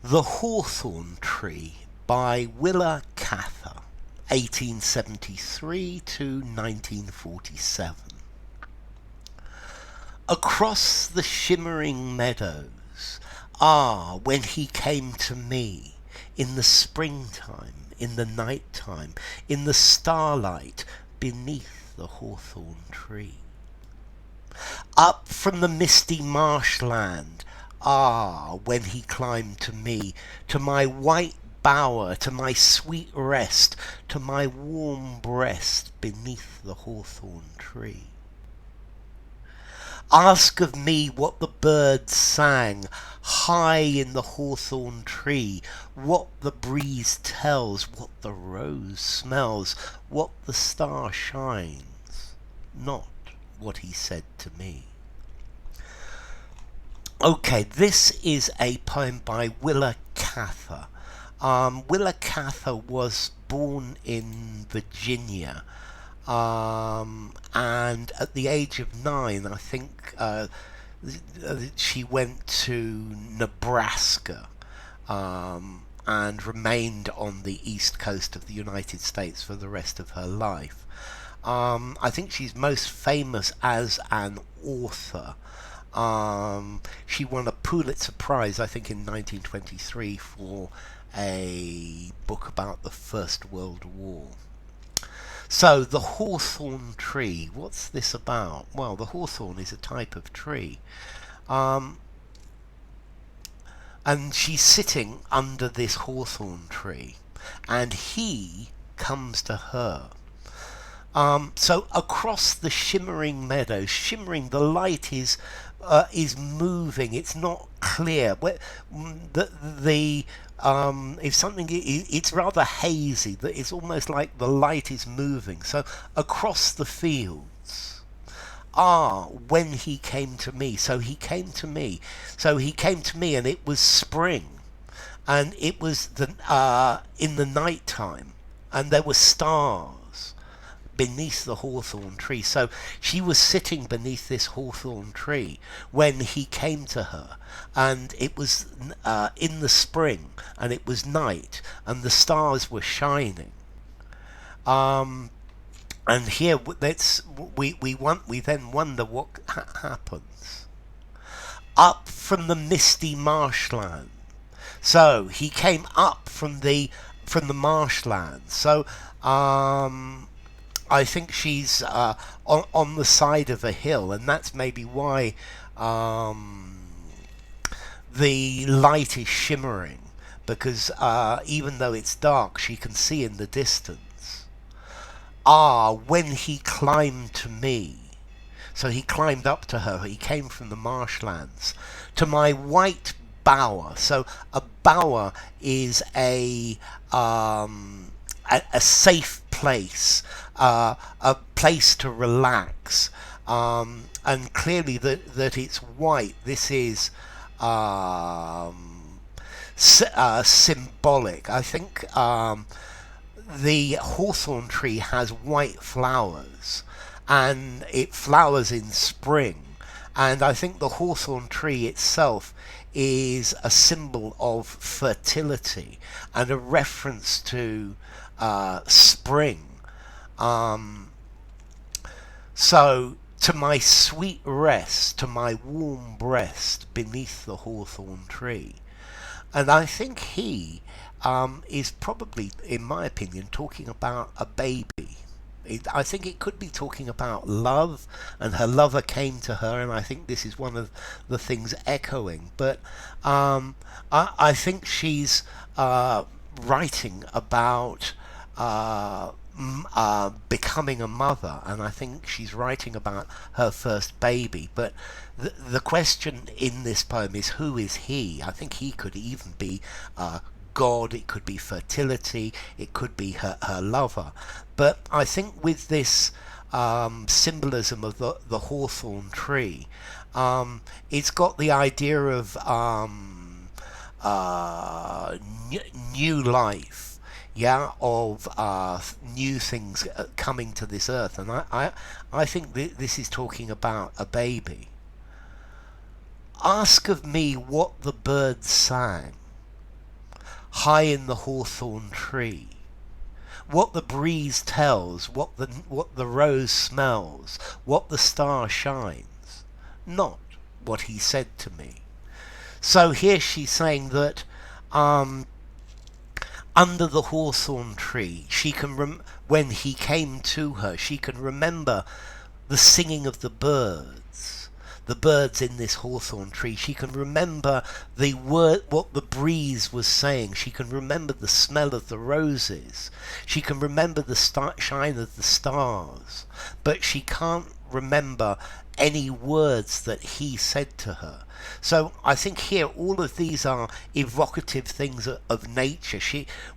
The Hawthorn Tree by Willa Cather, 1873 to 1947. Across the shimmering meadows, when he came to me, in the springtime, in the night-time, in the starlight, beneath the hawthorn tree. Up from the misty marsh-land, when he climbed to me, to my white bower, to my sweet rest, to my warm breast beneath the hawthorn tree. Ask of me what the birds sang high in the hawthorn tree, what the breeze tells, what the rose smells, what the star shines, not what he said to me. Okay, this is a poem by Willa Cather. Willa Cather was born in Virginia, and at the age of 9, I think she went to Nebraska and remained on the east coast of the United States for the rest of her life. I think she's most famous as an author. She won a Pulitzer Prize, I think, in 1923 for a book about the First World War. So, the hawthorn tree, what's this about? Well, the hawthorn is a type of tree. And she's sitting under this hawthorn tree, and he comes to her. So across the shimmering meadows, the light is moving. It's not clear. If something, it's rather hazy. That it's almost like the light is moving. So across the fields, when he came to me. So he came to me, and it was spring, and it was in the night time, and there were stars beneath the hawthorn tree. So she was sitting beneath this hawthorn tree when he came to her, and it was in the spring, and it was night, and the stars were shining. And here we then wonder what happens. Up from the misty marshland. So he came up from the marshland. So I think she's on the side of a hill, and that's maybe why the light is shimmering, because even though it's dark, she can see in the distance. When he climbed to me. So he climbed up to her. He came from the marshlands to my white bower. So a bower is a safe place, a place to relax, and clearly that it's white. This is symbolic. I think the hawthorn tree has white flowers, and it flowers in spring, and I think the hawthorn tree itself is a symbol of fertility and a reference to spring. So, to my sweet rest, to my warm breast beneath the hawthorn tree. And I think he is probably, in my opinion, talking about a baby. I think it could be talking about love, and her lover came to her, and I think this is one of the things echoing. But I think she's writing about becoming a mother, and I think she's writing about her first baby. But the question in this poem is, who is he? I think he could even be God, it could be fertility, it could be her lover. But I think with this symbolism of the hawthorn tree, it's got the idea of new life, of new things coming to this earth. And I think this is talking about a baby. Ask of me what the birds sang high in the hawthorn tree. What the breeze tells, what the rose smells, what the star shines, not what he said to me. So here she's saying that under the hawthorn tree, she can when he came to her, she can remember the singing of the birds in this hawthorn tree. She can remember the word, what the breeze was saying. She can remember the smell of the roses. She can remember the shine of the stars, but she can't remember any words that he said to her. So I think here all of these are evocative things of nature.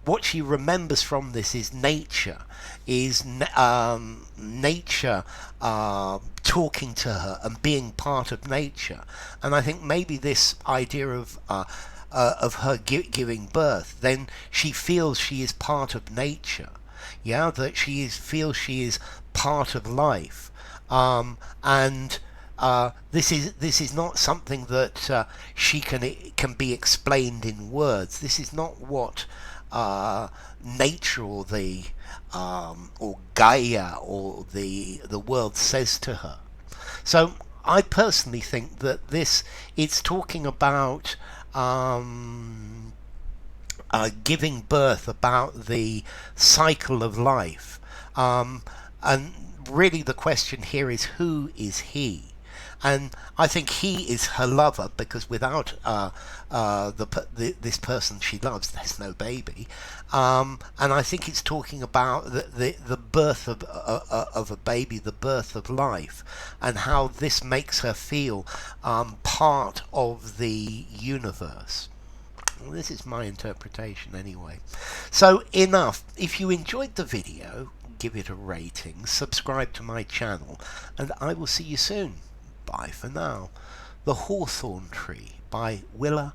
What she remembers from this is nature, nature talking to her and being part of nature. And I think maybe this idea of her giving birth, then she feels she is part of nature. Yeah, that feels she is part of life. And this is not something that she can be explained in words. This is not what nature or or Gaia or the world says to her. So I personally think that it's talking about giving birth, about the cycle of life, and really the question here is, who is he? And I think he is her lover, because without this person she loves, there's no baby. And I think it's talking about the birth of a baby, the birth of life, and how this makes her feel part of the universe. Well, this is my interpretation anyway. So enough. If you enjoyed the video, give it a rating, subscribe to my channel, and I will see you soon. Bye for now. The Hawthorn Tree by Willa